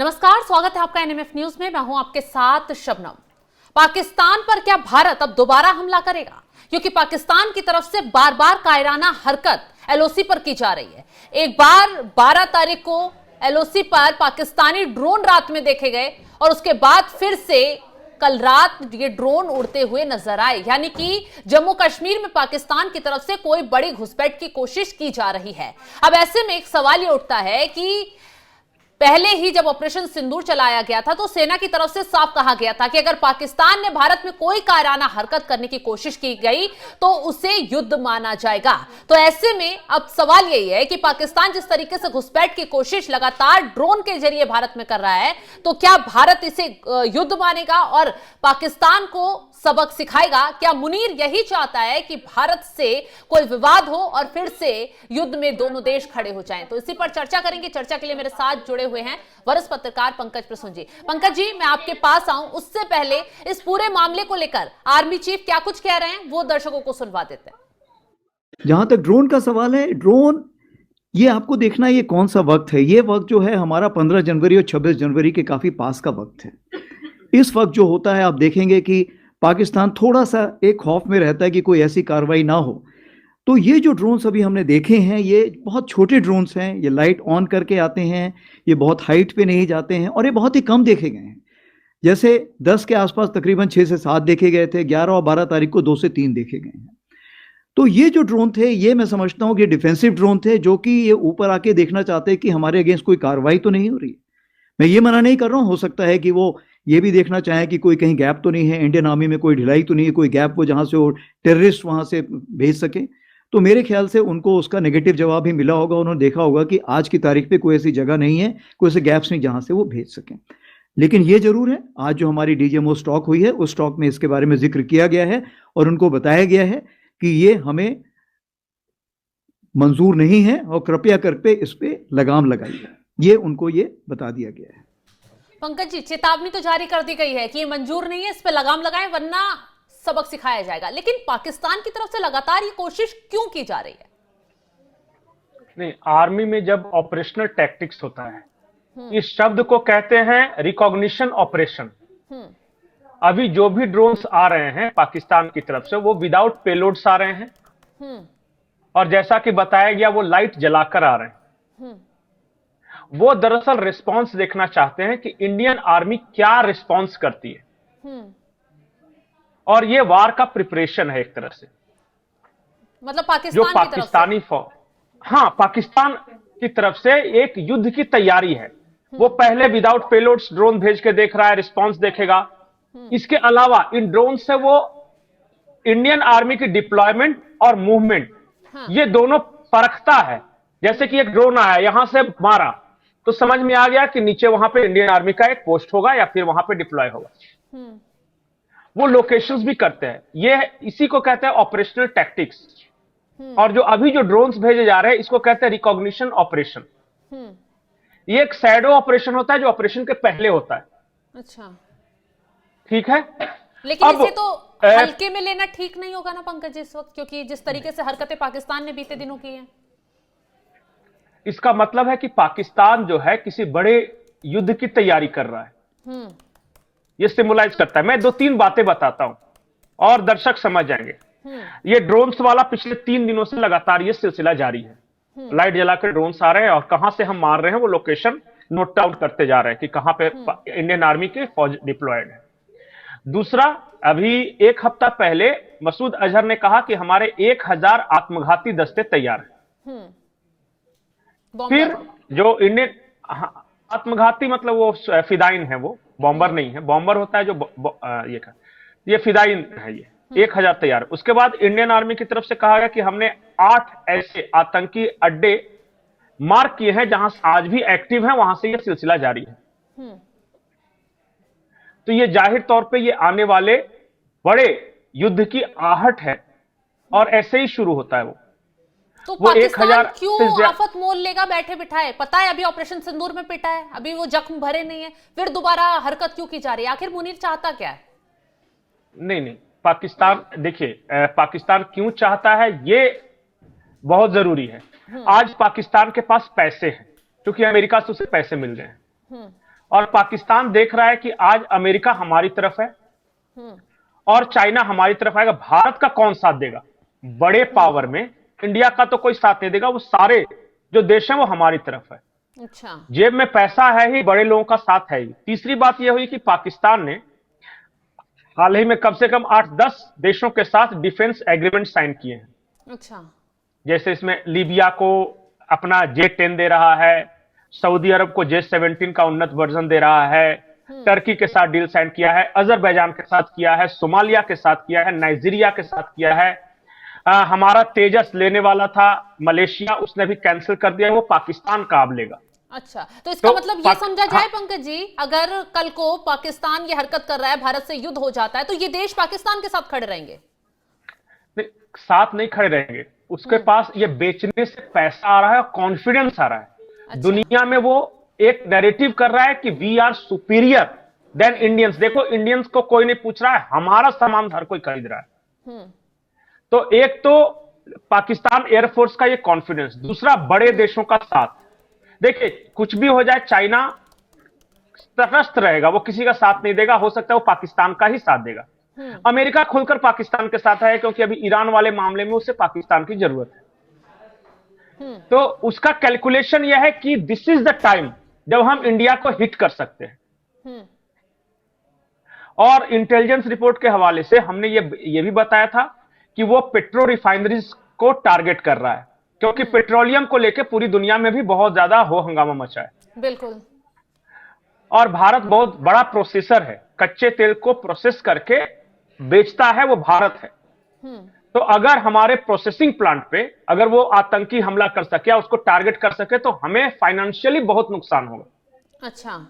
नमस्कार, स्वागत है आपका एनएमएफ न्यूज में। मैं हूं आपके साथ शबनम। पाकिस्तान पर क्या भारत अब दोबारा हमला करेगा? क्योंकि पाकिस्तान की तरफ से बार बार कायराना हरकत एलओसी पर की जा रही है। एक बार 12 तारीख को एलओसी पर पाकिस्तानी ड्रोन रात में देखे गए और उसके बाद फिर से कल रात ये ड्रोन उड़ते हुए नजर आए। यानी कि जम्मू कश्मीर में पाकिस्तान की तरफ से कोई बड़ी घुसपैठ की कोशिश की जा रही है। अब ऐसे में एक सवाल ये उठता है कि पहले ही जब ऑपरेशन सिंदूर चलाया गया था तो सेना की तरफ से साफ कहा गया था कि अगर पाकिस्तान ने भारत में कोई कायराना हरकत करने की कोशिश की गई तो उसे युद्ध माना जाएगा। तो ऐसे में अब सवाल यही है कि पाकिस्तान जिस तरीके से घुसपैठ की कोशिश लगातार ड्रोन के जरिए भारत में कर रहा है, तो क्या भारत इसे युद्ध मानेगा और पाकिस्तान को सबक सिखाएगा? क्या मुनीर यही चाहता है कि भारत से कोई विवाद हो और फिर से युद्ध में दोनों देश खड़े हो जाएं? तो इसी पर चर्चा करेंगे। चर्चा के लिए मेरे साथ जुड़े हुए हैं वरिष्ठ पत्रकार पंकज प्रसून जी। पंकज जी, मैं आपके पास आऊं उससे पहले इस पूरे मामले को लेकर आर्मी चीफ क्या कुछ कह रहे हैं वो दर्शकों को सुनवा देते हैं। जहां तक ड्रोन का सवाल है, ड्रोन ये आपको देखना ये कौन सा वक्त है। ये वक्त जो है हमारा 15 जनवरी और 26 जनवरी के काफी पास का वक्त है। इस वक्त जो होता है आप देखेंगे कि पाकिस्तान थोड़ा सा एक खौफ में रहता है कि कोई ऐसी कार्रवाई ना हो। तो ये जो ड्रोन्स अभी हमने देखे हैं ये बहुत छोटे ड्रोन्स हैं। ये लाइट ऑन करके आते हैं, ये बहुत हाइट पे नहीं जाते हैं और ये बहुत ही कम देखे गए हैं। जैसे 10 के आसपास तकरीबन 6 से 7 देखे गए थे, 11 और 12 तारीख को 2 से 3 देखे गए हैं। तो ये जो ड्रोन थे ये मैं समझता हूँ कि डिफेंसिव ड्रोन थे, जो कि ये ऊपर आके देखना चाहते हैं कि हमारे अगेंस्ट कोई कार्रवाई तो नहीं हो रही। मैं ये मना नहीं कर रहा हूँ, हो सकता है कि वो ये भी देखना चाहें कि कोई कहीं गैप तो नहीं है, इंडियन आर्मी में कोई ढिलाई तो नहीं है, कोई गैप हो जहां से वो टेररिस्ट वहां से भेज सके। तो मेरे ख्याल से उनको उसका नेगेटिव जवाब ही मिला होगा। उन्होंने देखा होगा कि आज की तारीख पे कोई ऐसी जगह नहीं है, कोई ऐसे गैप्स नहीं जहां से वो भेज सकें। लेकिन ये जरूर है, आज जो हमारी डीजीएमओ स्टॉक हुई है उस स्टॉक में इसके बारे में जिक्र किया गया है और उनको बताया गया है कि ये हमें मंजूर नहीं है और कृपया करके इस पे लगाम लगाइए। ये उनको ये बता दिया गया है। पंकज जी, चेतावनी तो जारी कर दी गई है कि ये मंजूर नहीं है, इस पे लगाम लगाएं वरना सबक सिखाया जाएगा। लेकिन पाकिस्तान की तरफ से लगातार ये कोशिश क्यों की जा रही है? नहीं, आर्मी में जब ऑपरेशनल टैक्टिक्स होता है, इस शब्द को कहते हैं रिकॉग्निशन ऑपरेशन। अभी जो भी ड्रोन्स आ रहे हैं पाकिस्तान की तरफ से वो विदाउट पेलोड्स आ रहे हैं और जैसा कि बताया गया वो लाइट जलाकर आ रहे हैं। वो दरअसल रिस्पांस देखना चाहते हैं कि इंडियन आर्मी क्या रिस्पांस करती है और ये वार का प्रिपरेशन है एक तरह से। मतलब पाकिस्तान जो पाकिस्तानी फौज, हाँ, पाकिस्तान की तरफ से एक युद्ध की तैयारी है। वो पहले विदाउट पेलोड्स ड्रोन भेज के देख रहा है, रिस्पांस देखेगा। इसके अलावा इन ड्रोन से वो इंडियन आर्मी की डिप्लॉयमेंट और मूवमेंट ये दोनों परखता है। जैसे कि एक ड्रोन आया, यहां से मारा तो समझ में आ गया कि नीचे वहां पे इंडियन आर्मी का एक पोस्ट होगा या फिर वहां पे डिप्लॉय होगा। वो लोकेशंस भी करते हैं। ये इसी को कहते हैं ऑपरेशनल टैक्टिक्स। और जो अभी जो ड्रोन्स भेजे जा रहे हैं इसको कहते हैं रिकॉग्निशन ऑपरेशन। ये एक शैडो ऑपरेशन होता है जो ऑपरेशन के पहले होता है। अच्छा, ठीक है। लेकिन इसे तो हल्के में लेना ठीक नहीं होगा ना पंकज जी इस वक्त, क्योंकि जिस तरीके से हरकतें पाकिस्तान ने बीते दिनों की हैं। इसका मतलब है कि पाकिस्तान जो है किसी बड़े युद्ध की तैयारी कर रहा है। ये सिम्बलाइज करता है। मैं 2-3 बातें बताता हूं और दर्शक समझ जाएंगे। ये ड्रोन्स वाला पिछले 3 दिनों से लगातार ये सिलसिला जारी है। लाइट जलाकर ड्रोन्स आ रहे हैं और कहां से हम मार रहे हैं वो लोकेशन नोट आउट करते जा रहे हैं कि कहां पे इंडियन आर्मी के फौज डिप्लॉयड है। दूसरा, अभी 1 हफ्ता पहले मसूद अजहर ने कहा कि हमारे 1000 आत्मघाती दस्ते तैयार हैं। फिर जो इंडियन आत्मघाती मतलब वो फिदाइन है, वो बॉम्बर नहीं है। बॉम्बर होता है जो ये फिदाइन है। ये 1000 तैयार। उसके बाद इंडियन आर्मी की तरफ से कहा गया कि हमने 8 ऐसे आतंकी अड्डे मार्क किए हैं जहां आज भी एक्टिव हैं, वहां से ये सिलसिला जारी है। तो ये जाहिर तौर पे ये आने वाले बड़े युद्ध की आहट है और ऐसे ही शुरू होता है। तो पाकिस्तान क्यों आफत मोल लेगा बैठे बिठाए? पता है अभी ऑपरेशन सिंदूर में पिटा है, अभी वो जख्म भरे नहीं है, फिर दोबारा हरकत क्यों की जा रही है? आखिर मुनीर चाहता क्या है? नहीं, पाकिस्तान, देखिए, पाकिस्तान क्यों चाहता है ये बहुत जरूरी है। आज पाकिस्तान के पास पैसे हैं क्योंकि अमेरिका से उसे पैसे मिल गए हैं और पाकिस्तान देख रहा है कि आज अमेरिका हमारी तरफ है और चाइना हमारी तरफ आएगा, भारत का कौन साथ देगा? बड़े पावर में इंडिया का तो कोई साथ नहीं देगा, वो सारे जो देश हैं वो हमारी तरफ है। अच्छा, जेब में पैसा है ही, बड़े लोगों का साथ है ही। तीसरी बात यह हुई कि पाकिस्तान ने हाल ही में कम से कम 8-10 देशों के साथ डिफेंस एग्रीमेंट साइन किए हैं। अच्छा, जैसे इसमें लीबिया को अपना J-10 दे रहा है, सऊदी अरब को J-17 का उन्नत वर्जन दे रहा है, टर्की के साथ डील साइन किया है, अजरबैजान के साथ किया है, सोमालिया के साथ किया है, नाइजीरिया के साथ किया है। हमारा तेजस लेने वाला था मलेशिया, उसने भी कैंसिल कर दिया, वो पाकिस्तान का अब लेगा। अच्छा, तो इसका मतलब ये समझा जाए पंकज जी, अगर कल को पाकिस्तान ये हरकत कर रहा है, भारत से युद्ध हो जाता है, तो ये देश पाकिस्तान के साथ खड़े रहेंगे? साथ नहीं खड़े रहेंगे, उसके पास ये बेचने से पैसा आ रहा है, कॉन्फिडेंस आ रहा है। अच्छा। दुनिया में वो एक नैरेटिव कर रहा है कि we are superior than Indians. देखो, इंडियंस को कोई नहीं पूछ रहा है, हमारा सामान हर कोई खरीद रहा है। तो एक तो पाकिस्तान एयरफोर्स का ये कॉन्फिडेंस, दूसरा बड़े देशों का साथ। देखिए, कुछ भी हो जाए, चाइना तटस्थ रहेगा, वो किसी का साथ नहीं देगा, हो सकता है वो पाकिस्तान का ही साथ देगा। अमेरिका खुलकर पाकिस्तान के साथ है, क्योंकि अभी ईरान वाले मामले में उसे पाकिस्तान की जरूरत है। तो उसका कैलकुलेशन यह है कि दिस इज द टाइम जब हम इंडिया को हिट कर सकते हैं। और इंटेलिजेंस रिपोर्ट के हवाले से हमने ये भी बताया था कि वो पेट्रो रिफाइनरीज को टारगेट कर रहा है, क्योंकि पेट्रोलियम को लेकर पूरी दुनिया में भी बहुत ज्यादा हो हंगामा मचा है। बिल्कुल। और भारत बहुत बड़ा प्रोसेसर है, कच्चे तेल को प्रोसेस करके बेचता है, वो भारत है। तो अगर हमारे प्रोसेसिंग प्लांट पे अगर वो आतंकी हमला कर सके या उसको टारगेट कर सके, तो हमें फाइनेंशियली बहुत नुकसान होगा। अच्छा।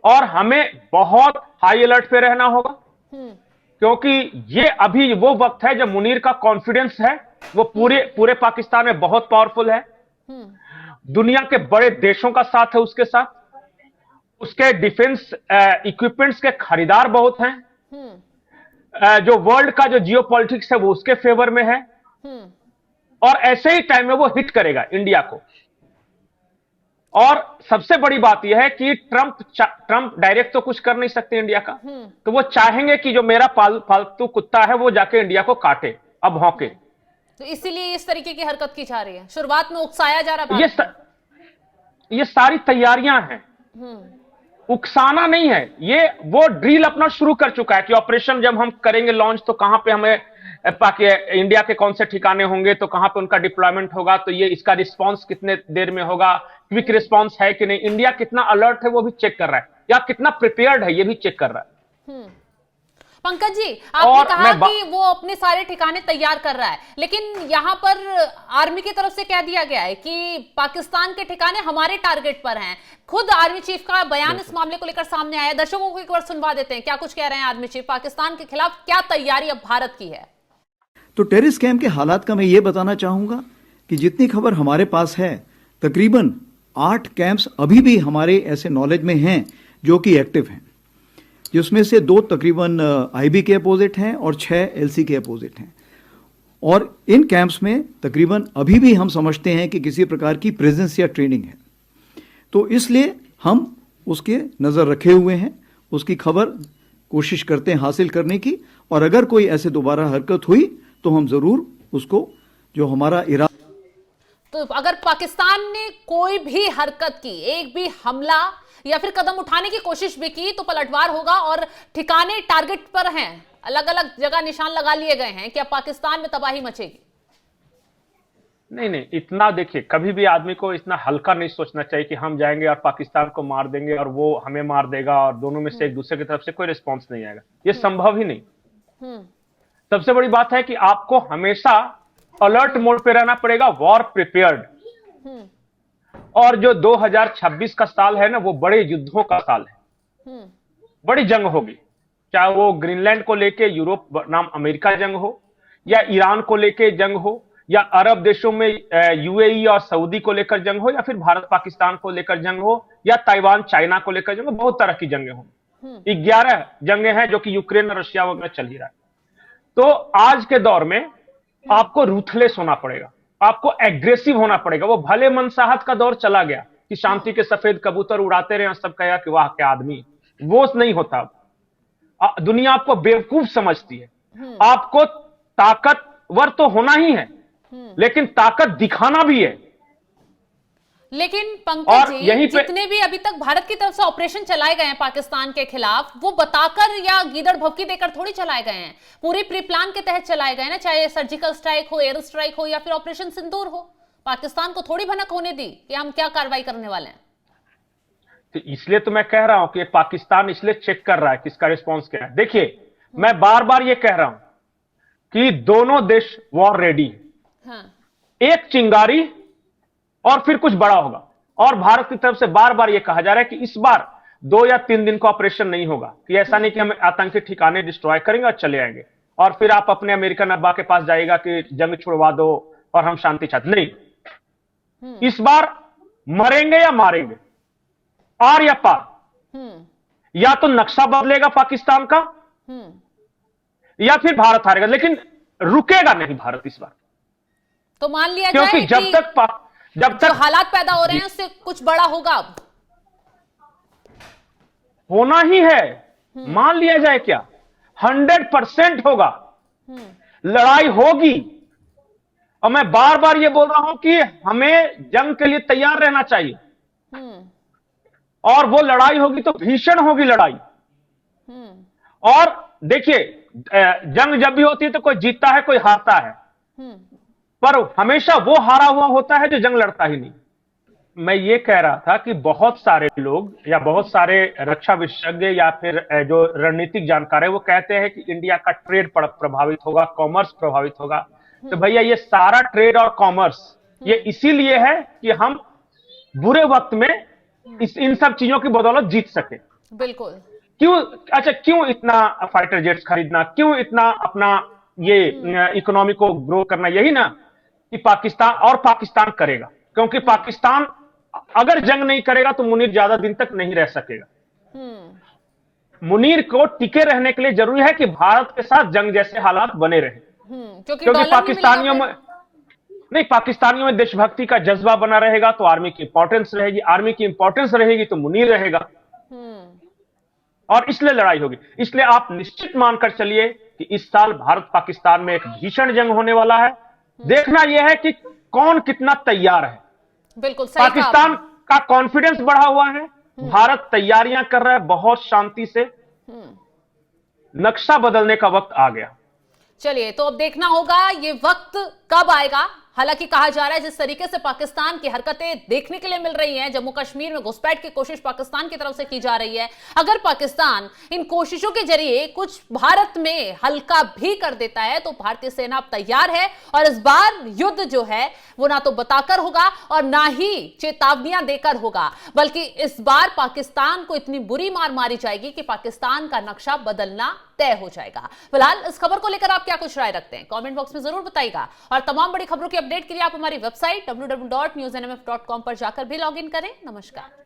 और हमें बहुत हाई अलर्ट पे रहना होगा, क्योंकि ये अभी वो वक्त है जब मुनीर का कॉन्फिडेंस है, वो पूरे पाकिस्तान में बहुत पावरफुल है। दुनिया के बड़े देशों का साथ है उसके साथ, उसके डिफेंस इक्विपमेंट्स के खरीदार बहुत हैं। जो वर्ल्ड का जो जियो पॉलिटिक्स है वो उसके फेवर में है। और ऐसे ही टाइम में वो हिट करेगा इंडिया को। और सबसे बड़ी बात यह है कि ट्रंप डायरेक्ट तो कुछ कर नहीं सकते इंडिया का, तो वो चाहेंगे कि जो मेरा पालतू कुत्ता है वो जाके इंडिया को काटे, अब भौंके। तो इसीलिए इस तरीके की हरकत की जा रही है, शुरुआत में उकसाया जा रहा है। ये सारी तैयारियां हैं, उकसाना नहीं है। ये वो ड्रिल अपना शुरू कर चुका है कि ऑपरेशन जब हम करेंगे लॉन्च, तो कहां पे हमें इंडिया के कौन से ठिकाने होंगे, तो कहां पे उनका डिप्लॉयमेंट होगा, तो ये इसका रिस्पांस कितने देर में होगा, क्विक रिस्पांस है कि नहीं, इंडिया कितना अलर्ट है वो भी चेक कर रहा है, या कितना प्रिपेयर्ड है ये भी चेक कर रहा है। पंकज जी, आपने कहा कि वो अपने सारे ठिकाने तैयार कर रहा है, लेकिन यहां पर आर्मी की तरफ से कह दिया गया है कि पाकिस्तान के ठिकाने हमारे टारगेट पर हैं। खुद आर्मी चीफ का बयान इस मामले को लेकर सामने आया है, दर्शकों को एक बार सुनवा देते हैं क्या कुछ कह रहे हैं आर्मी चीफ, पाकिस्तान के खिलाफ क्या तैयारी अब भारत की है। तो टेररिस्ट कैंप के हालात का मैं ये बताना चाहूंगा कि जितनी खबर हमारे पास है, तकरीबन 8 कैंप्स अभी भी हमारे ऐसे नॉलेज में हैं जो कि एक्टिव हैं, जिसमें से 2 तकरीबन आईबी के अपोजिट हैं और 6 एलसी के अपोजिट हैं। और इन कैंप्स में तकरीबन अभी भी हम समझते हैं कि किसी प्रकार की प्रेजेंस या ट्रेनिंग है, तो इसलिए हम उसके नज़र रखे हुए हैं, उसकी खबर कोशिश करते हैं हासिल करने की, और अगर कोई ऐसे दोबारा हरकत हुई तो हम ज़रूर उसको जो हमारा इरादा। तो अगर पाकिस्तान ने कोई भी हरकत की, एक भी हमला या फिर कदम उठाने की कोशिश भी की, तो पलटवार होगा। और ठिकाने टारगेट पर हैं, अलग अलग जगह निशान लगा लिए गए हैं, क्या पाकिस्तान में तबाही मचेगी? नहीं, इतना देखिए, कभी भी आदमी को इतना हल्का नहीं सोचना चाहिए कि हम जाएंगे और पाकिस्तान को मार देंगे और वो हमें मार देगा और दोनों में से एक दूसरे की तरफ से कोई रिस्पॉन्स नहीं आएगा, ये संभव ही नहीं। सबसे बड़ी बात है कि आपको हमेशा अलर्ट मोड पे रहना पड़ेगा, वॉर प्रिपेयर्ड। और जो 2026 का साल है ना, वो बड़े युद्धों का साल है, बड़ी जंग होगी, चाहे वो ग्रीनलैंड को लेके यूरोप बनाम अमेरिका जंग हो, या ईरान को लेके जंग हो, या अरब देशों में यूएई और सऊदी को लेकर जंग हो, या फिर भारत पाकिस्तान को लेकर जंग हो, या ताइवान चाइना को लेकर जंग हो। बहुत तरह की जंगें होंगी, 11 जंगें हैं जो कि यूक्रेन और रशिया वगैरह चल ही रहा है। तो आज के दौर में आपको रूथलेस होना पड़ेगा, आपको एग्रेसिव होना पड़ेगा। वो भले मनसाहत का दौर चला गया, कि शांति के सफेद कबूतर उड़ाते रहे और सब कहा कि वाह क्या आदमी, वो नहीं होता। दुनिया आपको बेवकूफ समझती है। आपको ताकतवर तो होना ही है, लेकिन ताकत दिखाना भी है। लेकिन पंकज जी, जितने भी अभी तक भारत की तरफ से ऑपरेशन चलाए गए हैं पाकिस्तान के खिलाफ, वो बताकर या गीदड़ भभकी देकर थोड़ी चलाए गए हैं, पूरे प्री प्लान के तहत चलाए गए ना। चाहे सर्जिकल स्ट्राइक हो, एयर स्ट्राइक हो या फिर ऑपरेशन सिंदूर हो, पाकिस्तान को थोड़ी भनक होने दी कि हम क्या कार्रवाई करने वाले हैं। तो इसलिए तो मैं कह रहा हूं कि पाकिस्तान इसलिए चेक कर रहा है किसका रिस्पॉन्स क्या है। देखिए, मैं बार बार ये कह रहा हूं कि दोनों देश वॉर रेडी है। हाँ। एक चिंगारी और फिर कुछ बड़ा होगा। और भारत की तरफ से बार बार यह कहा जा रहा है कि इस बार 2 या 3 दिन का ऑपरेशन नहीं होगा, कि ऐसा नहीं कि हम आतंकी ठिकाने डिस्ट्रॉय करेंगे और चले आएंगे और फिर आप अपने अमेरिकन अब्बा के पास जाएगा कि जंग छुड़वा दो और हम शांति चाहते। नहीं, इस बार मरेंगे या मारेंगे, आर या पार। या तो नक्शा बदलेगा पाकिस्तान का या फिर भारत हारेगा, लेकिन रुकेगा नहीं भारत इस बार। तो मान लिया क्योंकि जाए जब तक हालात पैदा हो रहे हैं उससे कुछ बड़ा होगा, अब होना ही है। मान लिया जाए क्या, 100% होगा, लड़ाई होगी। और मैं बार बार यह बोल रहा हूं कि हमें जंग के लिए तैयार रहना चाहिए, और वो लड़ाई होगी तो भीषण होगी लड़ाई। और देखिए, जंग जब भी होती है तो कोई जीतता है, कोई हारता है, पर हमेशा वो हारा हुआ होता है जो जंग लड़ता ही नहीं। मैं ये कह रहा था कि बहुत सारे लोग या बहुत सारे रक्षा विशेषज्ञ या फिर जो रणनीतिक जानकार है वो कहते हैं कि इंडिया का ट्रेड प्रभावित होगा, कॉमर्स प्रभावित होगा। तो भैया, ये सारा ट्रेड और कॉमर्स ये इसीलिए है कि हम बुरे वक्त में इन सब चीजों की बदौलत जीत सके। बिल्कुल। क्यों इतना फाइटर जेट्स खरीदना, क्यों इतना अपना ये इकोनॉमी को ग्रो करना? यही ना कि पाकिस्तान करेगा, क्योंकि पाकिस्तान अगर जंग नहीं करेगा तो मुनीर ज्यादा दिन तक नहीं रह सकेगा। मुनीर को टिके रहने के लिए जरूरी है कि भारत के साथ जंग जैसे हालात बने रहे, क्योंकि पाकिस्तानियों में देशभक्ति का जज्बा बना रहेगा तो आर्मी की इंपॉर्टेंस रहेगी, आर्मी की इंपॉर्टेंस रहेगी तो मुनीर रहेगा, और इसलिए लड़ाई होगी। इसलिए आप निश्चित मानकर चलिए कि इस साल भारत पाकिस्तान में एक भीषण जंग होने वाला है। देखना यह है कि कौन कितना तैयार है। बिल्कुल सही। पाकिस्तान का कॉन्फिडेंस बढ़ा हुआ है, भारत तैयारियां कर रहा है बहुत शांति से। नक्शा बदलने का वक्त आ गया। चलिए, तो अब देखना होगा ये वक्त कब आएगा। हालांकि कहा जा रहा है जिस तरीके से पाकिस्तान की हरकतें देखने के लिए मिल रही हैं, जम्मू कश्मीर में घुसपैठ की कोशिश पाकिस्तान की तरफ से की जा रही है, अगर पाकिस्तान इन कोशिशों के जरिए कुछ भारत में हल्का भी कर देता है तो भारतीय सेना अब तैयार है। और इस बार युद्ध जो है वो ना तो बताकर होगा और ना ही चेतावनियां देकर होगा, बल्कि इस बार पाकिस्तान को इतनी बुरी मार मारी जाएगी कि पाकिस्तान का नक्शा बदलना तय हो जाएगा। फिलहाल इस खबर को लेकर आप क्या कुछ राय रखते हैं, कमेंट बॉक्स में जरूर बताइएगा। और तमाम बड़ी खबरों की अपडेट के लिए आप हमारी वेबसाइट www.newsnmf.com पर जाकर भी लॉग इन करें। नमस्कार।